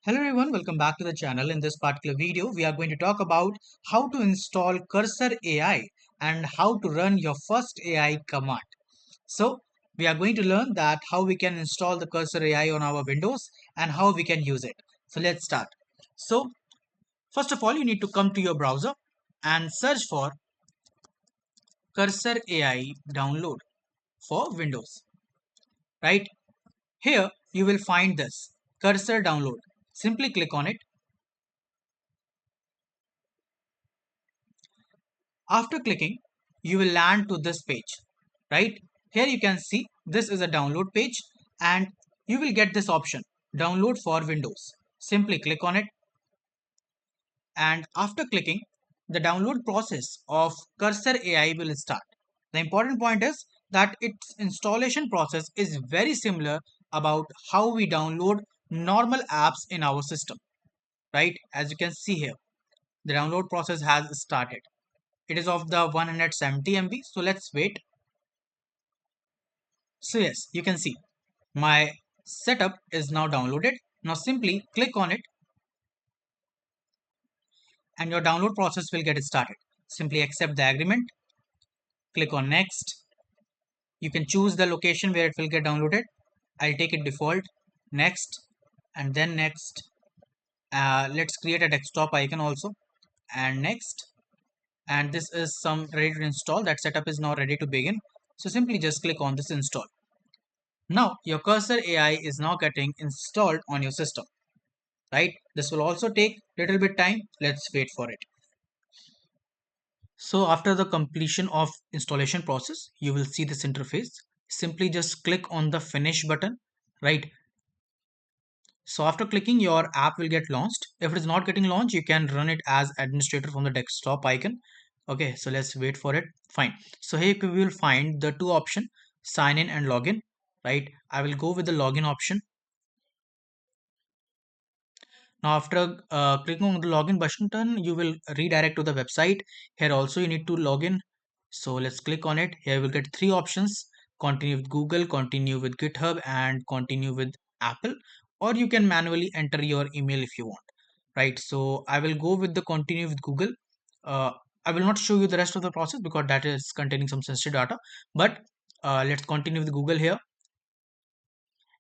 Hello everyone, welcome back to the channel. In this particular video, we are going to talk about how to install Cursor AI and how to run your first AI command. So, we are going to learn that how we can install the Cursor AI on our Windows and how we can use it. So, let's start. So, first of all, you need to come to your browser and search for Cursor AI download for Windows. Right here, you will find this Cursor download. Simply click on it. After clicking, you will land to this page, right? Here you can see this is a download page and you will get this option, download for Windows. Simply click on it and after clicking, the download process of Cursor AI will start. The important point is that its installation process is very similar about how we download normal apps in our system, right? As you can see here, the download process has started. It is of the 170 MB. So let's wait. So yes, you can see my setup is now downloaded. Now simply click on it and your download process will get started. Simply accept the agreement. Click on next. You can choose the location where it will get downloaded. I'll take it default. Next and then next. Let's create a desktop icon also and next. And this is some ready to install. That setup is now ready to begin. So simply just click on this install. Now your Cursor AI is now getting installed on your system, right? This will also take little bit time. Let's wait for it. So after the completion of installation process, you will see this interface. Simply just click on the finish button, right? So after clicking, your app will get launched. If it is not getting launched, you can run it as administrator from the desktop icon. Okay, so let's wait for it. Fine. So here you will find the two options, sign in and login, right? I will go with the login option. Now after clicking on the login button, you will redirect to the website. Here also you need to log in. So let's click on it. Here we'll get three options: continue with Google, continue with GitHub, and continue with Apple. Or you can manually enter your email if you want. Right. So I will go with the continue with Google. Uh, I will not show you the rest of the process because that is containing some sensitive data. But let's continue with Google here.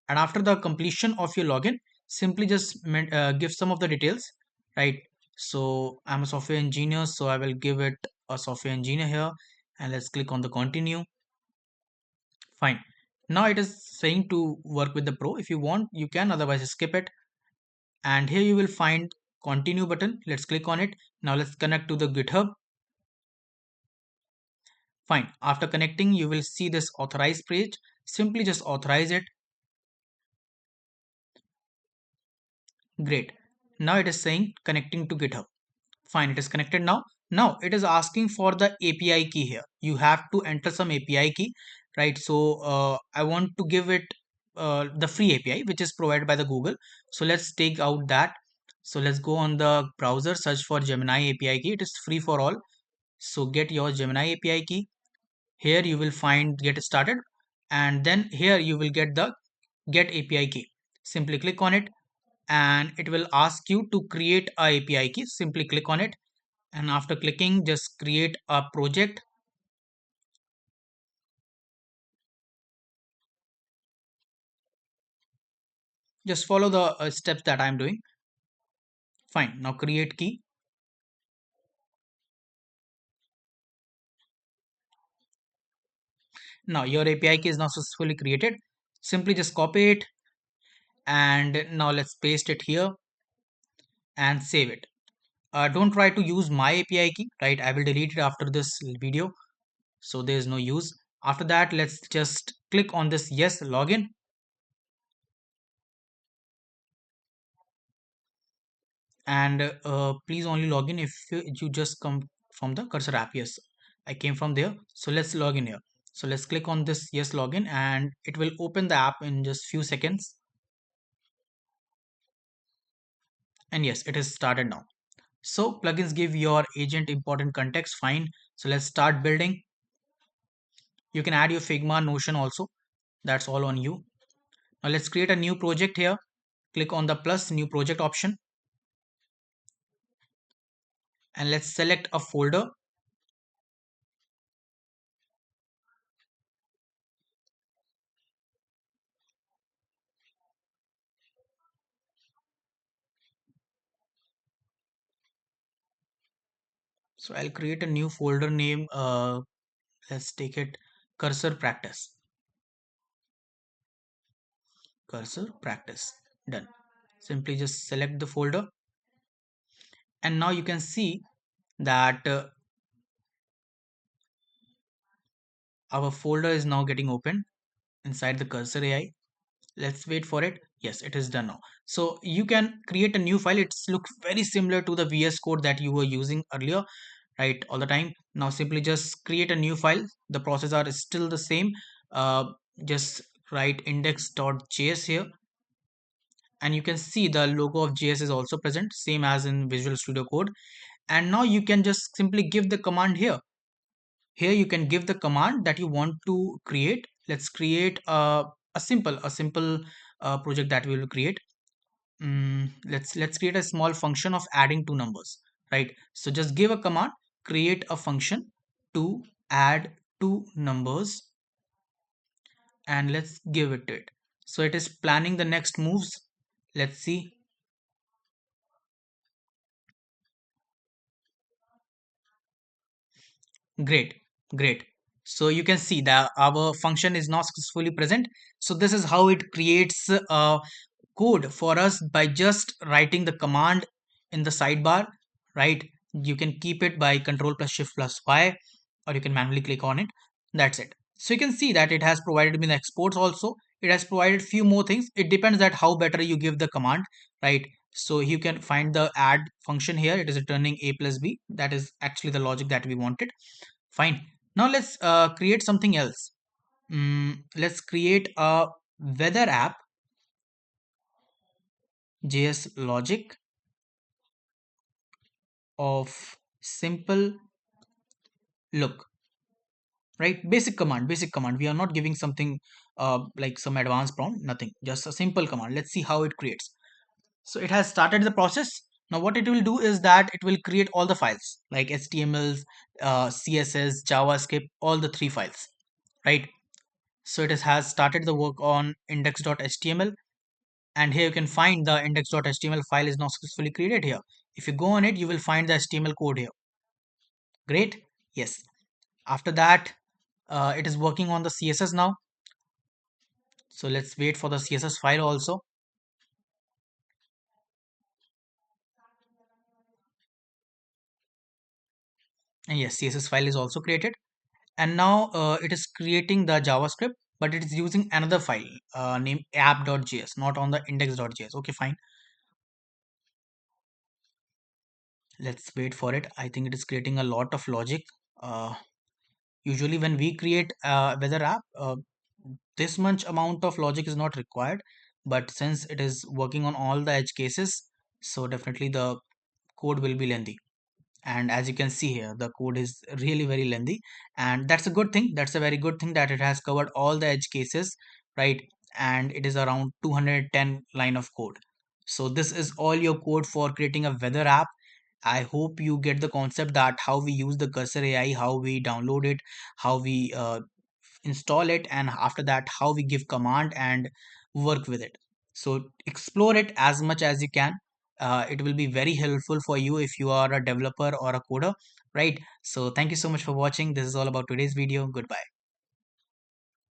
And after the completion of your login, simply just give some of the details, right? So I'm a software engineer, so I will give it a software engineer here and let's click on the continue. Fine. Now it is saying to work with the pro. If you want, you can, otherwise skip it. And here you will find continue button. Let's click on it. Now let's connect to the GitHub. Fine. After connecting, you will see this authorize page. Simply just authorize it. Great. Now it is saying connecting to GitHub. Fine, it is connected now. Now it is asking for the API key here. You have to enter some API key, right? So I want to give it the free API, which is provided by the Google. So let's take out that. So let's go on the browser, search for Gemini API key. It is free for all. So get your Gemini API key. Here you will find get started, and then here you will get the get API key. Simply click on it and it will ask you to create a API key. Simply click on it and after clicking just create a project. Just follow the steps that I'm doing. Fine, now create key. Now your API key is now successfully created. Simply just copy it and now let's paste it here and save it. Don't try to use my API key, right? I will delete it after this video, so there is no use. After that, let's just click on this yes login. And please only log in if you just come from the Cursor app. Yes, I came from there, so let's log in here. So let's click on this yes login and it will open the app in just few seconds. And yes, it is started now. So plugins give your agent important context. Fine, so let's start building. You can add your Figma, Notion also. That's all on you. Now let's create a new project here. click on the plus new project option, and let's select a folder. So I'll create a new folder name. Let's take it cursor practice. Cursor practice. Done. Simply just select the folder, and now you can see that our folder is now getting opened inside the cursor AI. Let's wait for it. Yes, it is done now. So you can create a new file. It's looks very similar to the VS Code that you were using earlier, right? All the time. Now simply just create a new file. The process are still the same. uh, just write index.js here, and you can see the logo of JS is also present, same as in Visual Studio Code. And now you can just simply give the command here. Here you can give the command that you want to create. Let's create a simple project that we will create. Let's create a small function of adding two numbers, right? So just give a command, create a function to add two numbers, and let's give it to it. So it is planning the next moves. Let's see. Great, great. So you can see that our function is now successfully present. So this is how it creates code for us by just writing the command in the sidebar, right? You can keep it by control plus shift plus Y, or you can manually click on it. That's it. So you can see that it has provided me the exports also. It has provided few more things. It depends that how better you give the command, right? So you can find the add function here. It is returning a plus b. That is actually the logic that we wanted. Fine. Now let's create something else. Let's create a weather app, JS logic of simple look, right? Basic command. We are not giving something like some advanced prompt, nothing, just a simple command. Let's see how it creates. So it has started the process. Now what it will do is that it will create all the files like HTML, CSS, JavaScript, all the three files, right? So it has started the work on index.html, and here you can find the index.html file is now successfully created here. If you go on it, you will find the HTML code here. Great. Yes. After that, it is working on the CSS now. So let's wait for the CSS file also. And yes, CSS file is also created. And now it is creating the JavaScript, but it is using another file named app.js, not on the index.js. Okay, fine. Let's wait for it. I think it is creating a lot of logic. Uh, Usually when we create a weather app, this much amount of logic is not required, but since it is working on all the edge cases, so definitely the code will be lengthy. And as you can see here, the code is really very lengthy, and that's a good thing. That's a very good thing that it has covered all the edge cases, right? And it is around 210 line of code. So this is all your code for creating a weather app. I hope you get the concept that how we use the cursor AI, how we download it, how we install it, and after that how we give command and work with it. So explore it as much as you can. It will be very helpful for you if you are a developer or a coder, right? So thank you so much for watching. This is all about today's video. Goodbye.